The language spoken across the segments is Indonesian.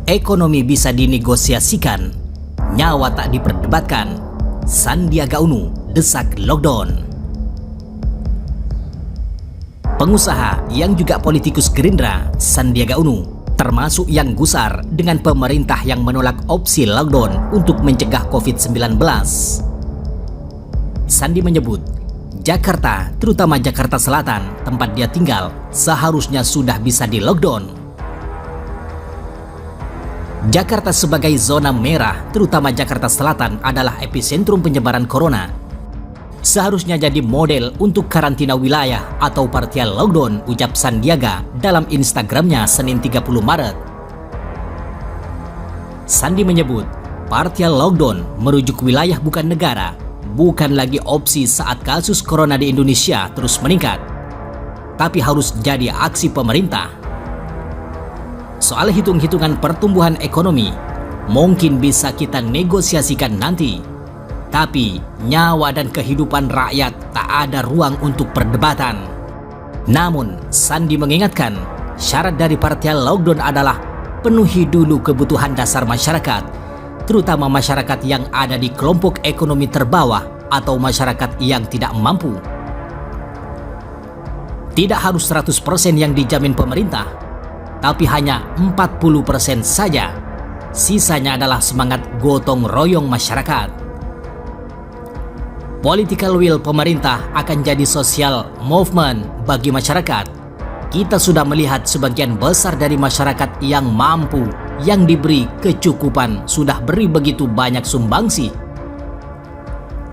Ekonomi bisa dinegosiasikan, nyawa tak diperdebatkan. Sandiaga Uno desak lockdown. Pengusaha yang juga politikus Gerindra, Sandiaga Uno, termasuk yang gusar dengan pemerintah yang menolak opsi lockdown untuk mencegah COVID-19. Sandi menyebut, Jakarta, terutama Jakarta Selatan, tempat dia tinggal, seharusnya sudah bisa di lockdown. Jakarta sebagai zona merah, terutama Jakarta Selatan, adalah epicentrum penyebaran corona. Seharusnya jadi model untuk karantina wilayah atau partial lockdown, ucap Sandiaga dalam Instagramnya Senin 30 Maret. Sandi menyebut, partial lockdown merujuk wilayah bukan negara, bukan lagi opsi saat kasus corona di Indonesia terus meningkat, tapi harus jadi aksi pemerintah. Soal hitung-hitungan pertumbuhan ekonomi, mungkin bisa kita negosiasikan nanti. Tapi nyawa dan kehidupan rakyat tak ada ruang untuk perdebatan. Namun, Sandi mengingatkan, syarat dari partial lockdown adalah penuhi dulu kebutuhan dasar masyarakat, terutama masyarakat yang ada di kelompok ekonomi terbawah atau masyarakat yang tidak mampu. Tidak harus 100% yang dijamin pemerintah, tapi hanya 40% saja. Sisanya adalah semangat gotong royong masyarakat. Political will pemerintah akan jadi social movement bagi masyarakat. Kita sudah melihat sebagian besar dari masyarakat yang mampu, yang diberi kecukupan, sudah beri begitu banyak sumbangsi.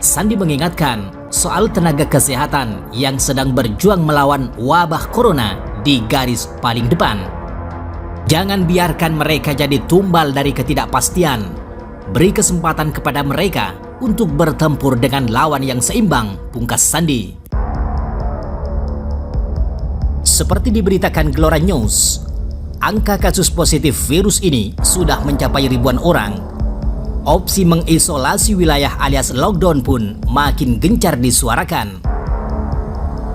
Sandi mengingatkan soal tenaga kesehatan yang sedang berjuang melawan wabah corona di garis paling depan. Jangan biarkan mereka jadi tumbal dari ketidakpastian. Beri kesempatan kepada mereka untuk bertempur dengan lawan yang seimbang, pungkas Sandi. Seperti diberitakan Gelora News, angka kasus positif virus ini sudah mencapai ribuan orang. Opsi mengisolasi wilayah alias lockdown pun makin gencar disuarakan.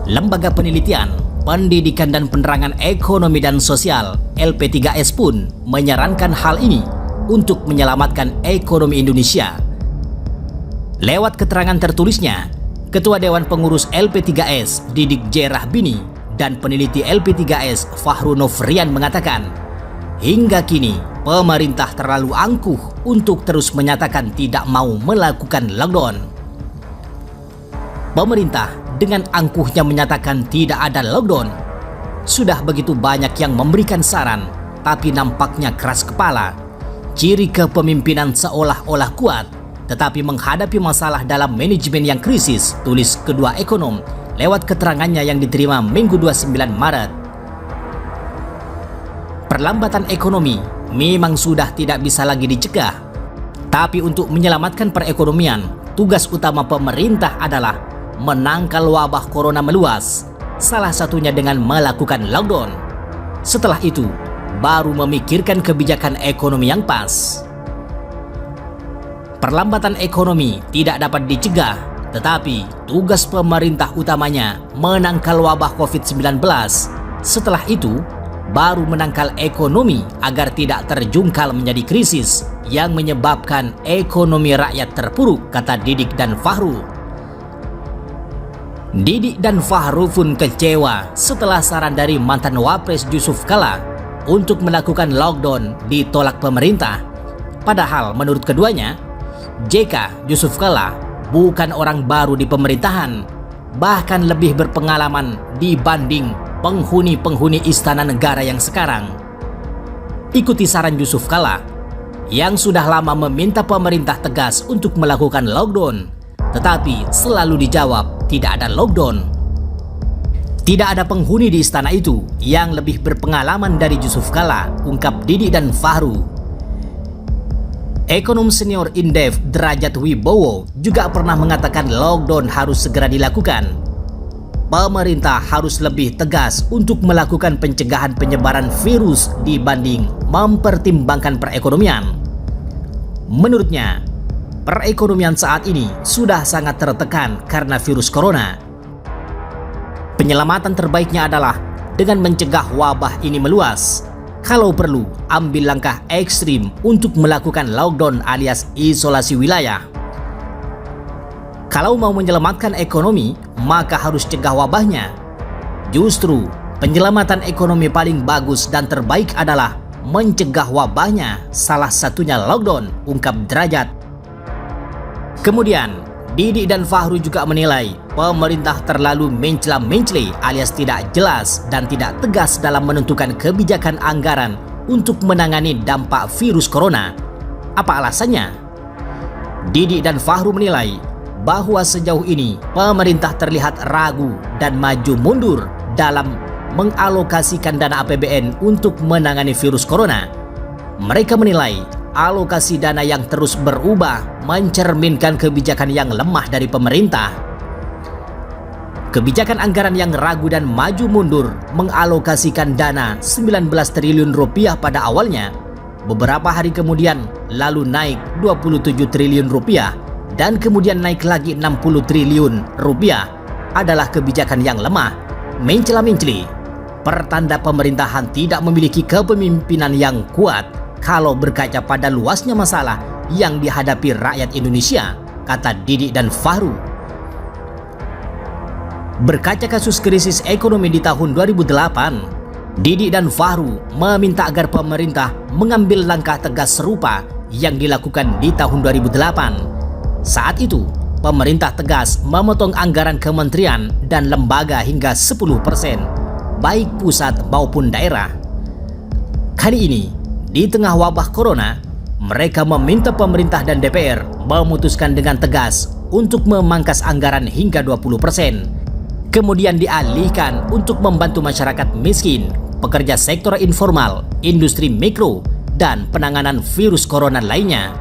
Lembaga Penelitian, Pendidikan dan Penerangan Ekonomi dan Sosial (LP3S) pun menyarankan hal ini untuk menyelamatkan ekonomi Indonesia. Lewat keterangan tertulisnya, Ketua Dewan Pengurus LP3S Didik J. Rahbini dan peneliti LP3S Fahru Novrian mengatakan, hingga kini pemerintah terlalu angkuh untuk terus menyatakan tidak mau melakukan lockdown. Pemerintah dengan angkuhnya menyatakan tidak ada lockdown. Sudah begitu banyak yang memberikan saran, tapi nampaknya keras kepala. Ciri kepemimpinan seolah-olah kuat, tetapi menghadapi masalah dalam manajemen yang krisis, tulis kedua ekonom lewat keterangannya yang diterima Minggu 29 Maret. Perlambatan ekonomi memang sudah tidak bisa lagi dicegah. Tapi untuk menyelamatkan perekonomian, tugas utama pemerintah adalah menangkal wabah corona meluas, salah satunya dengan melakukan lockdown. Setelah itu, baru memikirkan kebijakan ekonomi yang pas. Perlambatan ekonomi tidak dapat dicegah, tetapi tugas pemerintah utamanya menangkal wabah COVID-19. Setelah itu, baru menangkal ekonomi agar tidak terjungkal menjadi krisis yang menyebabkan ekonomi rakyat terpuruk, kata Didik dan Fahru. Didik dan Fahru pun kecewa setelah saran dari mantan Wapres Yusuf Kala untuk melakukan lockdown ditolak pemerintah. Padahal menurut keduanya, JK Yusuf Kala bukan orang baru di pemerintahan, bahkan lebih berpengalaman dibanding penghuni-penghuni istana negara yang sekarang. Ikuti saran Yusuf Kala yang sudah lama meminta pemerintah tegas untuk melakukan lockdown, tetapi selalu dijawab tidak ada lockdown. Tidak ada penghuni di istana itu yang lebih berpengalaman dari Yusuf Kala, ungkap Didik dan Fahru. Ekonom senior Indef Derajat Wibowo juga pernah mengatakan lockdown harus segera dilakukan. Pemerintah harus lebih tegas untuk melakukan pencegahan penyebaran virus dibanding mempertimbangkan perekonomian. Menurutnya, perekonomian saat ini sudah sangat tertekan karena virus corona. Penyelamatan terbaiknya adalah dengan mencegah wabah ini meluas. Kalau perlu, ambil langkah ekstrim untuk melakukan lockdown alias isolasi wilayah. Kalau mau menyelamatkan ekonomi, maka harus cegah wabahnya. Justru, penyelamatan ekonomi paling bagus dan terbaik adalah mencegah wabahnya, salah satunya lockdown, ungkap Derajat. Kemudian, Didik dan Fahru juga menilai pemerintah terlalu mencela-mencela alias tidak jelas dan tidak tegas dalam menentukan kebijakan anggaran untuk menangani dampak virus corona. Apa alasannya? Didik dan Fahru menilai bahwa sejauh ini pemerintah terlihat ragu dan maju mundur dalam mengalokasikan dana APBN untuk menangani virus corona. Mereka menilai alokasi dana yang terus berubah mencerminkan kebijakan yang lemah dari pemerintah. Kebijakan anggaran yang ragu dan maju mundur mengalokasikan dana 19 triliun rupiah pada awalnya, beberapa hari kemudian lalu naik 27 triliun rupiah dan kemudian naik lagi 60 triliun rupiah adalah kebijakan yang lemah, mencela-mencela, pertanda pemerintahan tidak memiliki kepemimpinan yang kuat kalau berkaca pada luasnya masalah yang dihadapi rakyat Indonesia, kata Didik dan Fahru. Berkaca kasus krisis ekonomi di tahun 2008, Didik dan Fahru meminta agar pemerintah mengambil langkah tegas serupa yang dilakukan di tahun 2008. Saat itu, pemerintah tegas memotong anggaran kementerian dan lembaga hingga 10%, baik pusat maupun daerah. Kali ini, di tengah wabah corona, mereka meminta pemerintah dan DPR memutuskan dengan tegas untuk memangkas anggaran hingga 20%. Kemudian dialihkan untuk membantu masyarakat miskin, pekerja sektor informal, industri mikro, dan penanganan virus corona lainnya.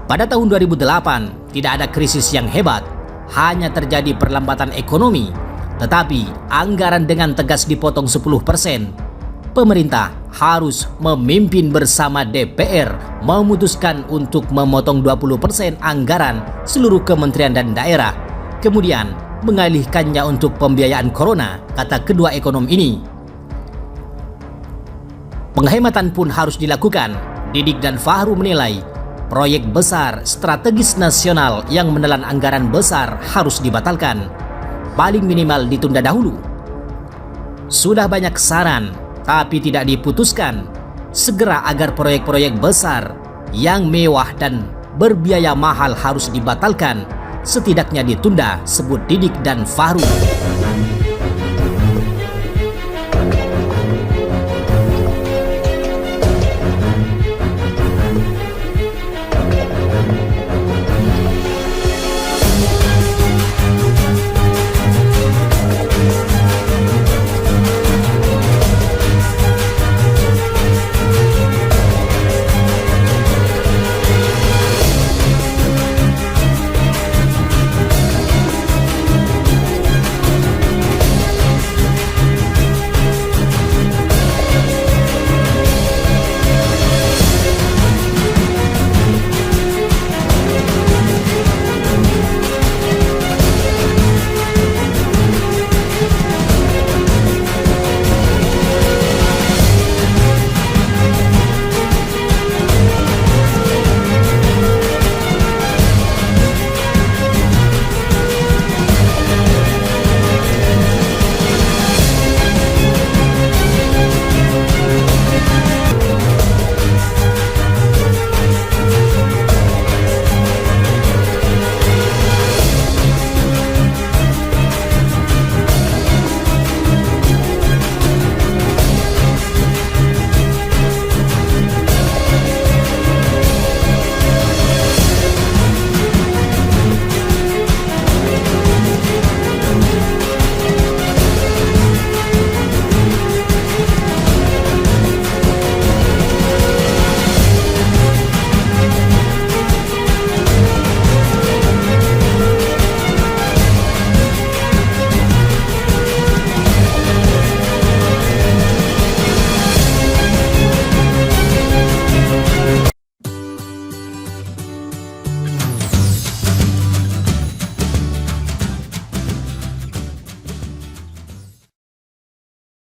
Pada tahun 2008, tidak ada krisis yang hebat, hanya terjadi perlambatan ekonomi, tetapi anggaran dengan tegas dipotong 10%. Pemerintah harus memimpin bersama DPR memutuskan untuk memotong 20% anggaran seluruh kementerian dan daerah, kemudian mengalihkannya untuk pembiayaan corona, kata kedua ekonom ini. Penghematan pun harus dilakukan. Didik dan Fahru menilai proyek besar strategis nasional yang menelan anggaran besar harus dibatalkan, paling minimal ditunda dahulu. Sudah banyak saran, tapi tidak diputuskan segera agar proyek-proyek besar yang mewah dan berbiaya mahal harus dibatalkan, setidaknya ditunda, sebut Didik dan Fahru.